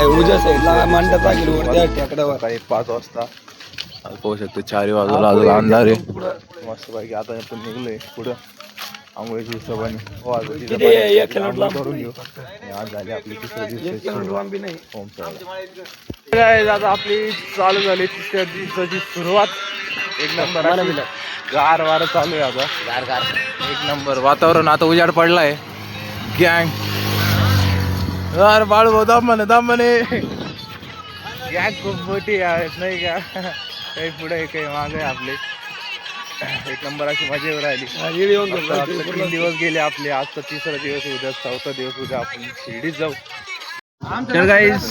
उद्या साईडला मांडता गेलो त्या टेकडावर सकाळी 5 वाजता पाहू शकतो. 4 बाजूला अजून अंधार आहे मस्त पैकी. आता आपण निघलोय पुढं आंघोळीच्या हिशोबाने. करून घेऊ. आज झाली आपली आता आपली चालू झाली तिसऱ्या दिवसाची सुरुवात. एक नंबर गार वारं चालू आहे आता. गार गार एक नंबर वातावरण. आता उजाड पडलाय. गँग यार बाळू भाऊ दामने गँग खूप मोठी आहेत नाही का. काही पुढे काही मागे आपले. एक नंबर अशी मजा येऊ राहिली. 3 दिवस गेले आपले. आजचा 3रा दिवस, उद्या 4था दिवस. उद्या आपण शिर्डीत जाऊ. तर गाईस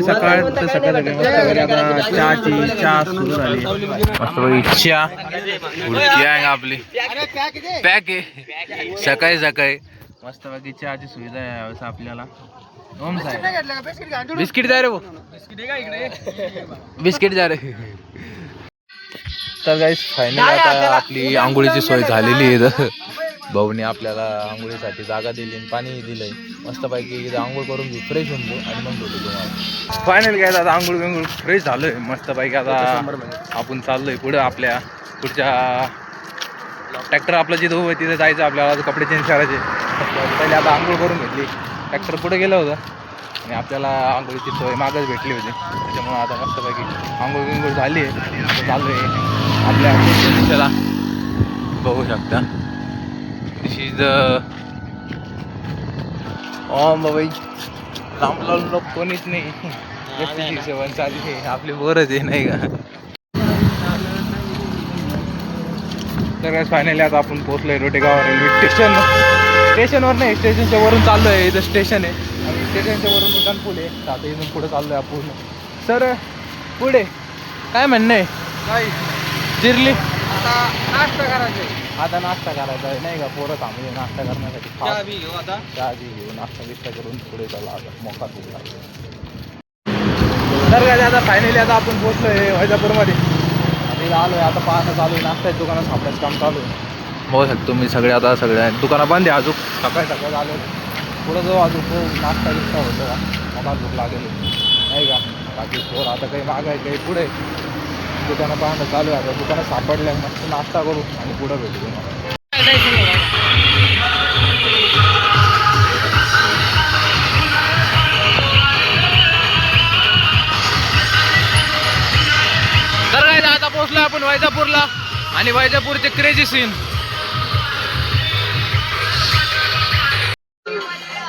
सकाळ तर सकाळ आता चहा सुरू झाली. मस्त चहा गँग आपली पॅक आहे. सकाळी मस्त बाकी चहाची सुविधा आहे आपल्याला. ओम साहेब बिस्किट द्या रे भाऊ. बिस्किट द्या रे. तर गाईस फायनली आता आपली आंघोळीची सोय झालेली आहे. भाऊने आपल्याला आंघोळीसाठी जागा दिली आणि पाणी दिलंय. मस्तपैकी आंघोळ करून घेऊ, फ्रेश होऊन जाऊ आणि मग भेटू तुम्हाला. फायनल काय आता आंघोळ फ्रेश झालोय मस्तपैकी. आता आपण चाललोय पुढं. आपल्या पुढच्या ट्रॅक्टर आपलं जिथं उभं तिथं जायचं आपल्याला. कपडे चेंज करायचे पहिले. आता आंघोळ करून घेतली. ट्रॅक्टर पुढे गेलं होतं आणि आपल्याला आंघोळीची सोय मागच भेटली होती. त्याच्यामुळे आता मस्तपैकी आंघोळ झाली आहे. चाललोय आपल्या दिशेला. बघू शकता दिस इज बाबाई. लांब लोक कोणीच नाही. हिशोबाने चालली आहे आपली बोरच आहे नाही का. तर फायनली आता आपण पोहोचलोय रोटेगाव रेल्वे स्टेशनवर नाही, स्टेशनच्या वरून चाललो आहे. इथं स्टेशन आहे आणि स्टेशनच्या वरून उड्डाण पूल आहे. आता इथून पुढे चाललो आहे आपण. सर पुढे काय म्हणणं आहे? काय चिरली आता नाश्ता करायचा आहे नाही का. पोरं थांबले नाश्ता करण्यासाठी. चहा बी घेऊ नाश्ता बिस्ता करून पुढे चालला आता मोका तुला. तर काय आता फायनली आता आपण पोहोचलो आहे वैजापूरमध्ये. आता आलो आहे. आता पाहणं चालू आहे. नाश्त्याच्या दुकानात थांबण्याचं काम चालू आहे. बघू शकतो मी सगळ्या दुकानं बंद आहे अजून. सकाळी आलो पुढं जाऊ अजून नाश्ता बिस्ता होतं का. मला भूक लागेल नाही का. बाकी पोर आता काही मागाय काही पुढे दुकानं पाहणं चालू आहे. आता दुकानं सापडल्या मस्त नाश्ता करू आणि पुढं भेटू. तर काय आता पोहोचलो आपण वैजापूरला आणि वैजापूरचे क्रेझी सीन.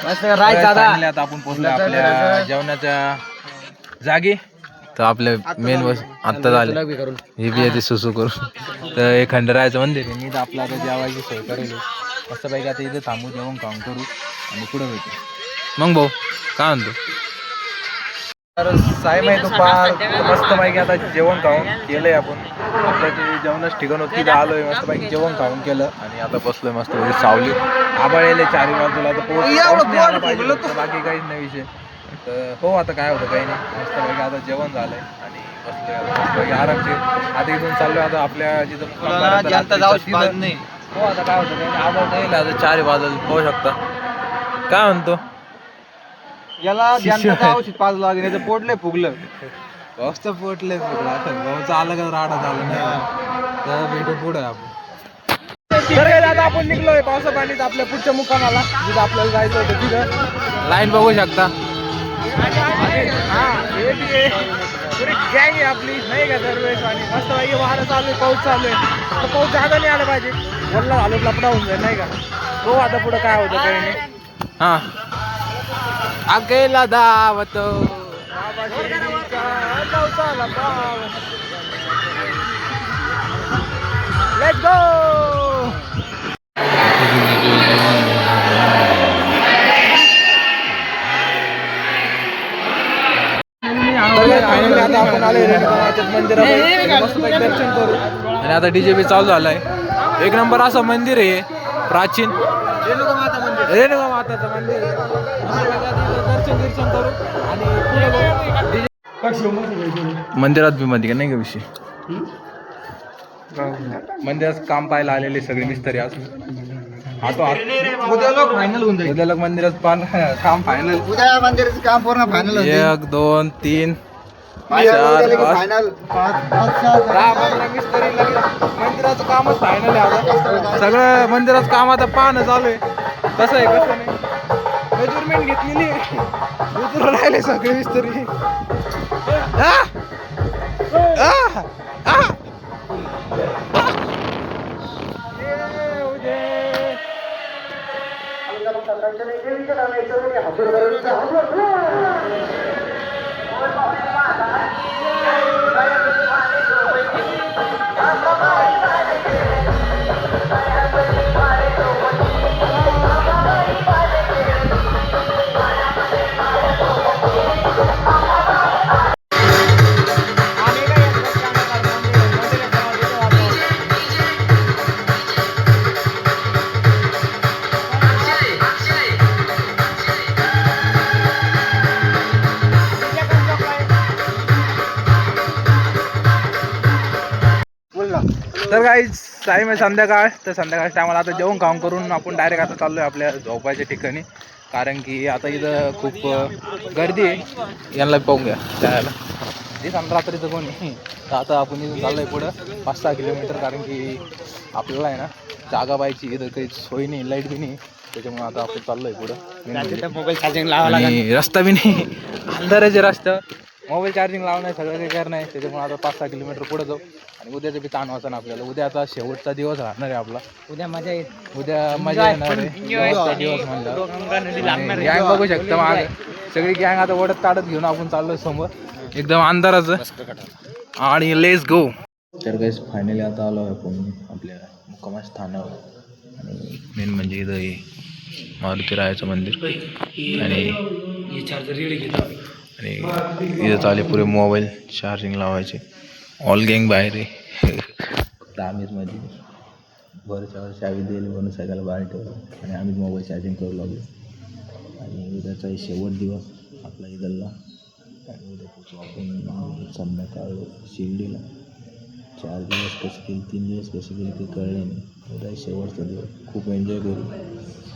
आता आपण पोहोचलो आपल्या जेवणाच्या जागी. तर आपले मेन आत्ता झाले हे बी आहे सुसू करून. तर हे खंडरायाचं मंदिर आहे. मी तर आपलं आता जेवायची सोय करेल मस्तपैकी. आता इथं थांबू जेवण काम करू आणि पुढं भेटू. मग भाऊ काय म्हणतो? तर साहेब आहे तो पार मस्तपैकी आता जेवण खाऊन केलंय आपण. आपलं जे जेवणाच ठिकाण होतं तिथं आलोय. मस्तपैकी जेवण खाऊन केलं आणि आता बसलोय मस्तपैकी सावली. आबाळले 4 बाजूला. तर बाकी काहीच नाही विषय. तर हो आता काय होतं काही नाही. मस्तपैकी आता जेवण झालंय आणि बसलोय मस्तपैकी आरामचे. आता इथून चाललोय आता आपल्या जिथं हो आता काय होतं काही नाही. आबाळ येईल आता 4 बाजूला पाहू शकता. काय म्हणतो याला औषध पाज लागेल. याचं पोटलंय फुगलं. भाऊचं पोटलंय फुगलं. आता भाऊचं आलं का राडा झालं नाही तर भेटू पुढे आपण. तर आता आपण निघलोय पावसा पाणीत आपल्या पुढच्या मुक्कामाला जिथं आपल्याला जायचं होतं. तिथं लाईन बघू शकता. पुरी गँग आहे आपली नाही का दरवेळेस. आणि मस्त पाहिजे वाहनं चालू आहे. पाऊस चालू आहे. पाऊस जागा नाही आला पाहिजे. वल्ला झालो लपडा होऊन जाईल नाही का. हो आता पुढं काय होतं काही नाही. हा अकेला धावतो लेट्स गो. आता आपण आलोय रेणुकामातेच्या मंदिरामध्ये. मस्तपैकी दर्शन करू आणि आता डीजे बी चालू झालाय. एक नंबर असं मंदिर आहे प्राचीन. रेणुका माताचं मंदिर आहे. दर्शन करू आणि मंदिरात बी मध्ये का नाही का विषय. मंदिरात काम पाहायला आलेले सगळे मिस्त्री असून उद्या लोक फायनल होऊन जाईल. उद्या लोक मंदिरात काम फायनल. उद्या मंदिराचं काम पूर्ण फायनल होईल. 1 2 3 फायनल 4 5 फायनल 10-15 मिस्त्री लगेच मंदिराचं कामच फायनल आहे आता. सगळं मंदिराचं काम आता पाहणं चालू आहे. कसं आहे कसं नाही मेजरमेंट घेतलेली आहे. उतरून राहिले सगळे मिस्त्री. तर काही टाईम आहे संध्याकाळ. तर संध्याकाळच्या टायमाला आता जेवण काम करून आपण डायरेक्ट आता चाललो आहे आपल्या झोपायच्या ठिकाणी. कारण की आता इथं खूप गर्दी आहे. यांना पाहून घ्या त्याला ते समजा रात्रीचं कोणी. तर आता आपण इथून चाललो आहे पुढं 5-6 किलोमीटर. कारण की आपल्याला आहे ना जागा पाहिजे. इथं काही सोय नाही, लाईट बी नाही. त्याच्यामुळे आता आपण चाललो आहे पुढं. मोबाईल चार्जिंग लावा आणि रस्ता बी नाही, अंधाराचे रस्ता. मोबाईल चार्जिंग लावणं सगळं काही करणं आहे. त्याच्यामुळे आता 5-6 किलोमीटर पुढे जाऊ. आणि उद्याचं बी ताण वाचा ना आपल्याला. उद्या आता शेवटचा दिवस राहणार आहे आपला. उद्या मजा येईल. उद्या मजा येणार आहे. शेवटचा दिवस म्हणलं गँग बघू शकता मग सगळी गँग आता ओढत काढत घेऊन आपण चाललोय समोर एकदम अंधाराचं. आणि लेट्स गो. तर काही फायनली आता आलो आपण आपल्या मुक्काम स्थानावर. आणि मेन म्हणजे इथं हे मारुती रायाचं मंदिर. आणि इथं चाले पुरे मोबाईल चार्जिंग लावायचे. ऑल गँग बाहेर आहे. फक्त आम्हीच मध्ये वरच्यावर चावी दिली म्हणून सगळ्याला बाहेर ठेवलं. आणि आम्हीच मोबाईल चार्जिंग करू लागलो. आणि उद्याचा शेवट दिवस आपला ईदला. आणि उद्या पोचू आपण संध्याकाळ शिर्डीला. 4 दिवस कसे केले 3 दिवस कसे केले ते कळले नाही. उद्या शेवटचा दिवस खूप एन्जॉय करू.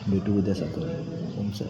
भेटू उद्या सकाळी. तुमचं